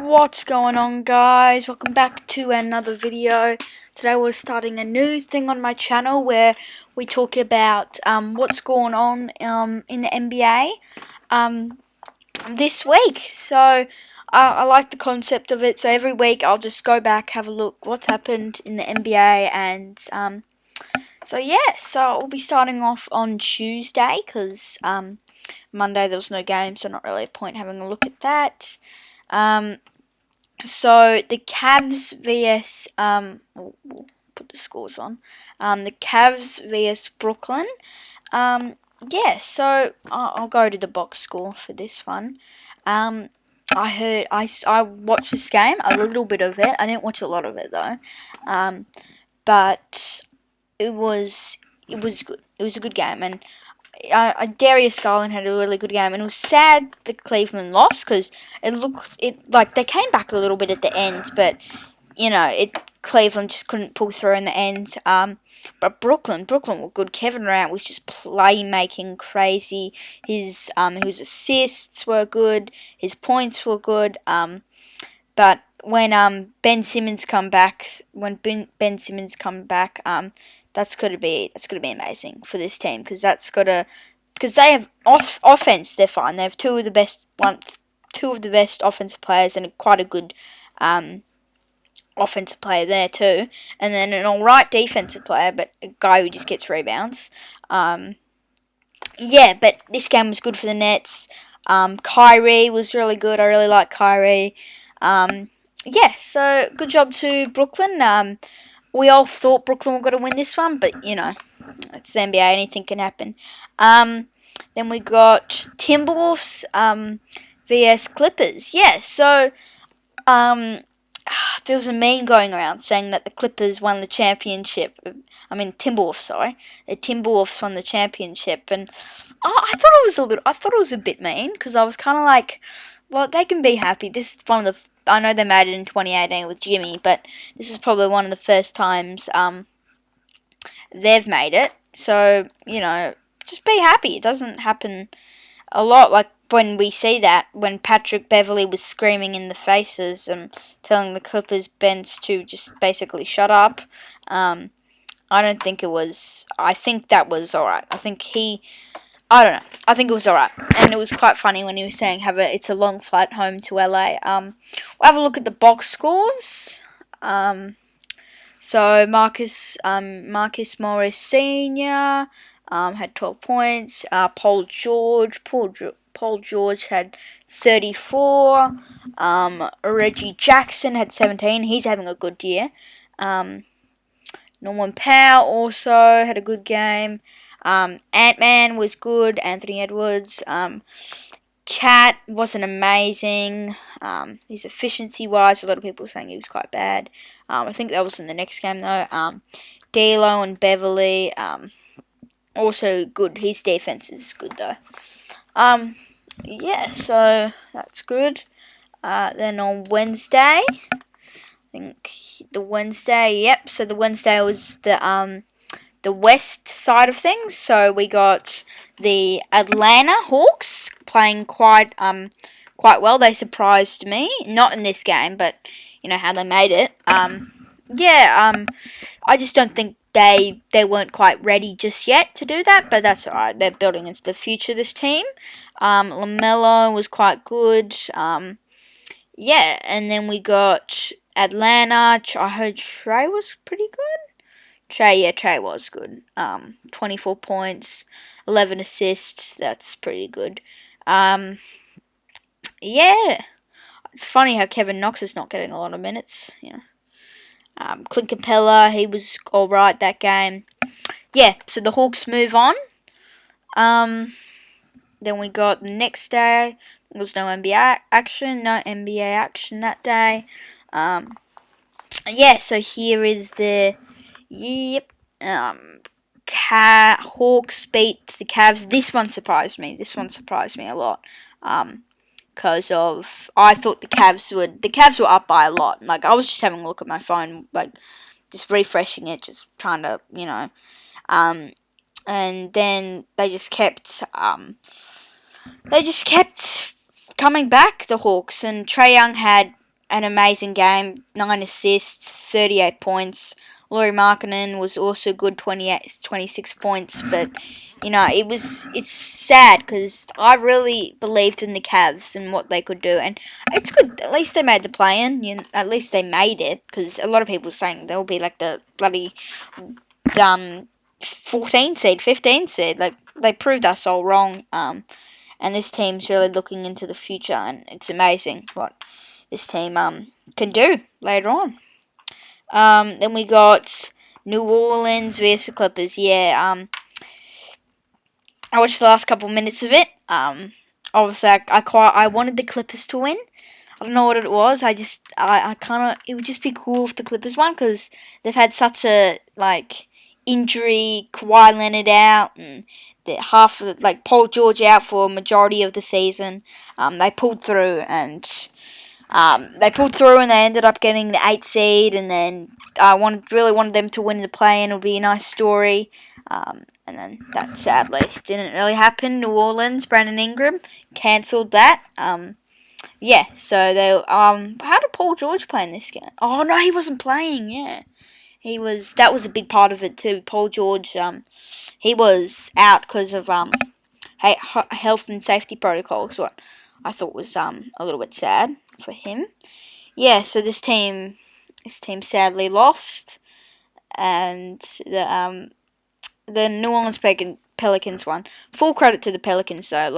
What's going on, guys? Welcome back to another video. Today we're starting a new thing on my channel where we talk about what's going on in the NBA this week. So I like the concept of it. So every week I'll just go back, have a look what's happened in the NBA, and so we'll be starting off on Tuesday because Monday there was no game, so not really a point having a look at that. So the Cavs vs we'll put the scores on. The Cavs vs Brooklyn. So I'll go to the box score for this one. I watched this game, a little bit of it. I didn't watch a lot of it though. But it was good. It was a good game, and Darius Garland had a really good game, and it was sad that Cleveland lost because it like they came back a little bit at the end, but Cleveland just couldn't pull through in the end. But Brooklyn were good. Kevin Durant was just playmaking crazy. His assists were good. His points were good. But when Ben Simmons come back, that's gonna be amazing for this team because they have offense. They're fine. They have two of the best offensive players and quite a good offensive player there too, and then an alright defensive player, but a guy who just gets rebounds. But this game was good for the Nets. Kyrie was really good. I really like Kyrie. So good job to Brooklyn. We all thought Brooklyn were going to win this one, but it's the NBA. Anything can happen. Then we got Timberwolves vs Clippers. There was a meme going around saying that the Clippers won the championship. Timberwolves, sorry. The Timberwolves won the championship, and I thought it was a bit mean because I was kind of like, well, they can be happy. This is one of the. I know they made it in 2018 with Jimmy, but this is probably one of the first times they've made it. So just be happy. It doesn't happen a lot. Like when we see that, when Patrick Beverley was screaming in the faces and telling the Clippers bench to just basically shut up. I don't think it was. I think that was alright. I don't know. I think it was alright, and it was quite funny when he was saying it's a long flight home to LA. We'll have a look at the box scores. So Marcus Morris Senior had 12 points. Paul George had 34. Reggie Jackson had 17. He's having a good year. Norman Powell also had a good game. Ant-Man was good. Anthony Edwards. Cat wasn't amazing. His efficiency-wise, a lot of people were saying he was quite bad. I think that was in the next game, though. D'Lo and Beverly, also good. His defense is good, though. So that's good. Then on Wednesday, so the Wednesday was the west side of things. So we got the Atlanta Hawks playing quite well. They surprised me, not in this game, but how they made it. I just don't think they weren't quite ready just yet to do that, but that's alright. They're building into the future, this team. LaMelo was quite good. And then we got Atlanta. I heard Trey was pretty good. Trey was good. 24 points, 11 assists. That's pretty good. It's funny how Kevin Knox is not getting a lot of minutes. Clint Capella, he was alright that game. So the Hawks move on. Then we got the next day. There was no NBA action. That day. So here is the Hawks beat the Cavs. This one surprised me. A lot. Because I thought the Cavs were up by a lot. Like I was just having a look at my phone, like just refreshing it, just trying to, and then they just kept coming back, the Hawks, and Trae Young had an amazing game. 9 assists, 38 points. Lauri Markkanen was also good, 26 points. But, it's sad because I really believed in the Cavs and what they could do. And it's good. At least they made the play-in. At least they made it, because a lot of people were saying they'll be like the bloody 14 seed, 15 seed. Like, they proved us all wrong. And this team's really looking into the future, and it's amazing what this team can do later on. Then we got New Orleans versus the Clippers. Yeah, I watched the last couple minutes of it. Obviously, I wanted the Clippers to win. I don't know what it was. I kind of, it would just be cool if the Clippers won, because they've had such a, injury. Kawhi Leonard out, and half of, Paul George out for a majority of the season. They pulled through, and they ended up getting the 8th seed, and then I really wanted them to win the play-in. It would be a nice story. And then that sadly didn't really happen. New Orleans, Brandon Ingram cancelled that. Yeah, so they how did Paul George play in this game? Oh no, he wasn't playing. Yeah, he was. That was a big part of it too. Paul George, he was out because of health and safety protocols. What I thought was a little bit sad for him. Yeah, so this team sadly lost, and the New Orleans Pelicans won. Full credit to the Pelicans though.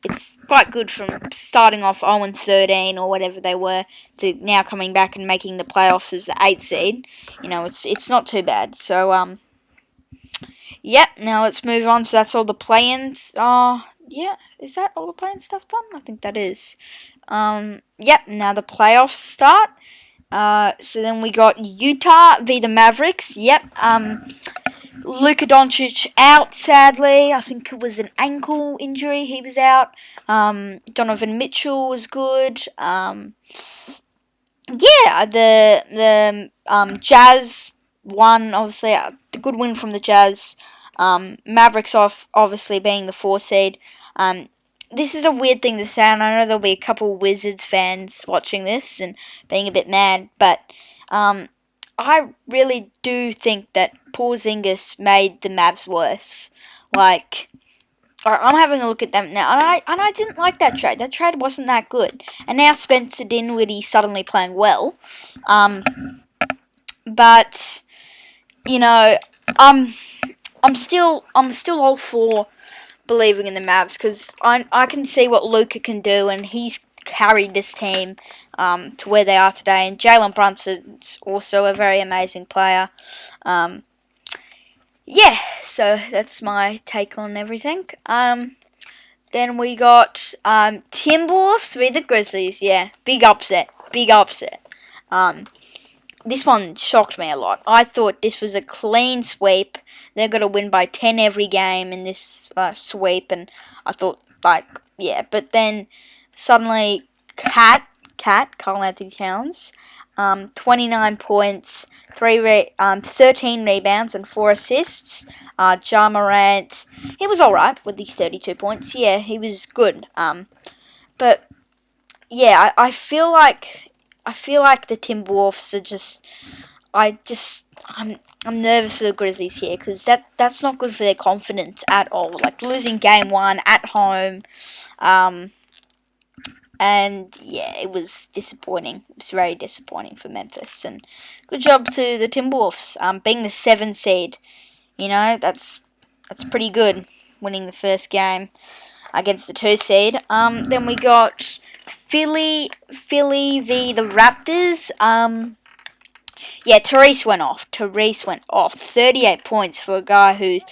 It's quite good from starting off 0-13 or whatever they were to now coming back and making the playoffs as the 8th seed. It's not too bad. So yep. Now let's move on. So that's all the play-ins. Yeah. Is that all the play-in stuff done? I think that is. Yep. Now the playoffs start. So then we got Utah v the Mavericks. Yep. Luka Doncic out, sadly. I think it was an ankle injury. He was out. Donovan Mitchell was good. Yeah, the Jazz won, obviously. The good win from the Jazz. Mavericks obviously being the 4 seed. This is a weird thing to say, and I know there'll be a couple Wizards fans watching this and being a bit mad, but I really do think that Porzingis made the Mavs worse. I'm having a look at them now, and I didn't like that trade. That trade wasn't that good. And now Spencer Dinwiddie suddenly playing well. But I'm still all for believing in the Mavs, because I can see what Luka can do, and he's carried this team to where they are today. And Jalen Brunson's also a very amazing player. Yeah, so that's my take on everything. Then we got Timberwolves with the Grizzlies. Yeah, big upset. This one shocked me a lot. I thought this was a clean sweep. They're going to win by 10 every game in this sweep. And I thought, yeah. But then suddenly, Karl Anthony Towns, 29 points, 13 rebounds, and 4 assists. Ja Morant, he was alright with these 32 points. Yeah, he was good. But yeah, I feel like the Timberwolves are just. I'm nervous for the Grizzlies here, because that's not good for their confidence at all. Losing game 1 at home, and yeah, it was disappointing. It was very disappointing for Memphis, and good job to the Timberwolves, being the 7th seed. That's pretty good, winning the first game against the 2 seed. Then we got Philly v the Raptors. Yeah, Therese went off. 38 points for a guy who's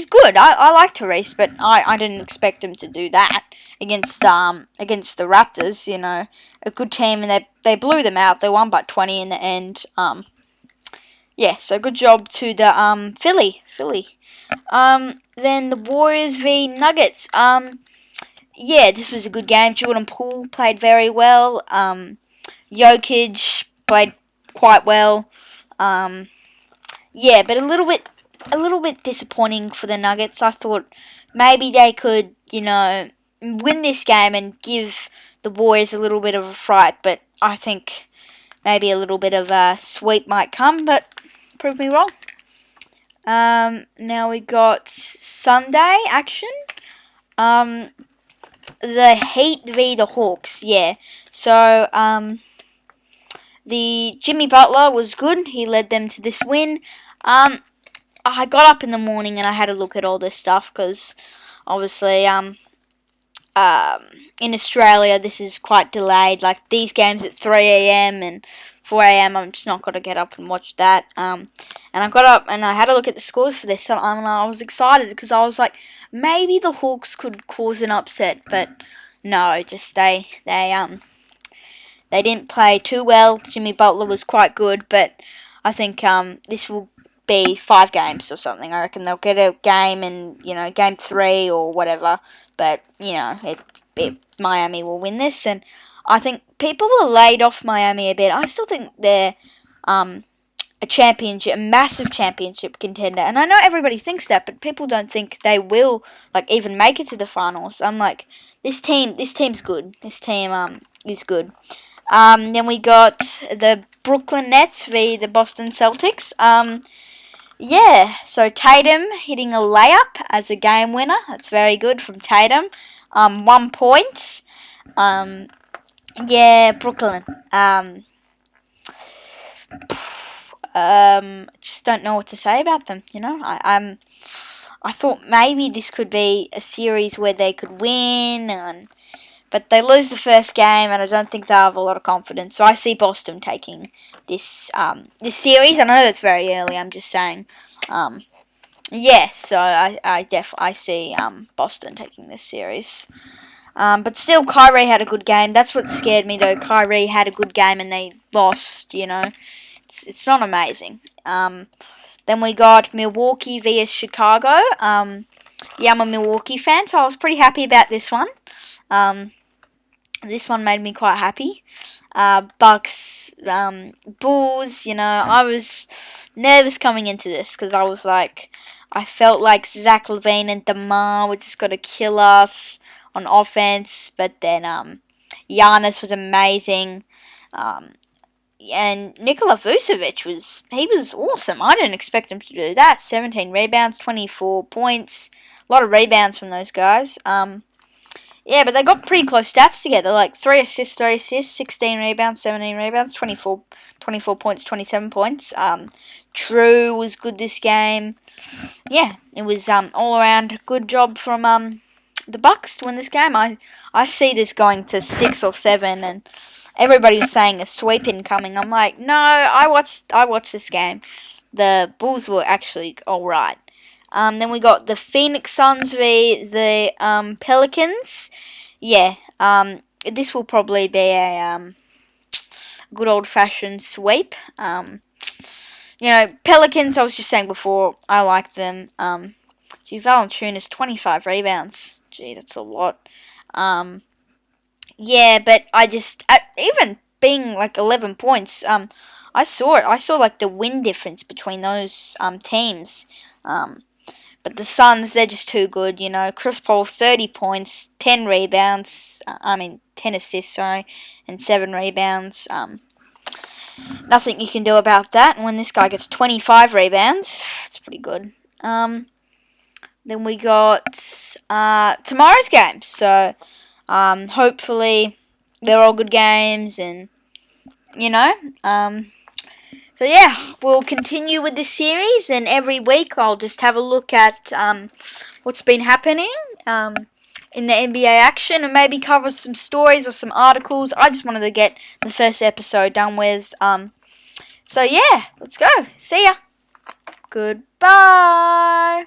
good. I like Therese, but I didn't expect him to do that against the Raptors. A good team, and they blew them out. They won by 20 in the end. Yeah, so good job to the Philly. Then the Warriors v Nuggets. Yeah, this was a good game. Jordan Poole played very well. Jokic played quite well. Yeah, but a little bit disappointing for the Nuggets. I thought maybe they could, win this game and give the Warriors a little bit of a fright, but I think maybe a little bit of a sweep might come, but prove me wrong. Now we got Sunday action. The Heat v the Hawks. Yeah. So the Jimmy Butler was good. He led them to this win. I got up in the morning and I had a look at all this stuff because obviously in Australia this is quite delayed. Like these games at 3 a.m. and 4 a.m. I'm just not going to get up and watch that. And I got up and I had a look at the scores for this, and I was excited because I was like, maybe the Hawks could cause an upset, but no, just they didn't play too well. Jimmy Butler was quite good, but I think this will be 5 games or something. I reckon they'll get a game in, game 3 or whatever. But, Miami will win this. And I think people are laid off Miami a bit. I still think they're a massive championship contender. And I know everybody thinks that, but people don't think they will, even make it to the finals. I'm like, this team's good. This team is good. Then we got the Brooklyn Nets v the Boston Celtics. So Tatum hitting a layup as a game winner. That's very good from Tatum. 1 point. Brooklyn. Just don't know what to say about them. I thought maybe this could be a series where they could win, but they lose the first game, and I don't think they have a lot of confidence. So I see Boston taking this series. I know that's very early. I'm just saying. So I see Boston taking this series. But still, Kyrie had a good game. That's what scared me, though. Kyrie had a good game and they lost. It's not amazing. Then we got Milwaukee vs Chicago. I'm a Milwaukee fan, so I was pretty happy about this one. This one made me quite happy. Bucks, Bulls, I was nervous coming into this because I felt like Zach LaVine and DeMar were just going to kill us on offense, but then Giannis was amazing. And Nikola Vucevic was awesome. I didn't expect him to do that. 17 rebounds, 24 points. A lot of rebounds from those guys. But they got pretty close stats together. 3 assists, 16 rebounds, 17 rebounds, 24 points, 27 points. Drew was good this game. Yeah, it was all around good job from the Bucks to win this game. I see this going to 6 or 7, and everybody was saying a sweep incoming. I'm like, no, I watched this game. The Bulls were actually alright. Then we got the Phoenix Suns v the Pelicans. This will probably be a good old-fashioned sweep. Pelicans, I was just saying before, I like them. Valanciunas, 25 rebounds. Gee, that's a lot. But I just, even being 11 points, I saw it. I saw the win difference between those teams. But the Suns, they're just too good, Chris Paul, 30 points, 10 rebounds, 10 assists, and 7 rebounds. Nothing you can do about that. And when this guy gets 25 rebounds, it's pretty good. Then we got tomorrow's games. So, hopefully they're all good games, and, we'll continue with this series, and every week I'll just have a look at what's been happening in the NBA action, and maybe cover some stories or some articles. I just wanted to get the first episode done with. Let's go. See ya. Goodbye.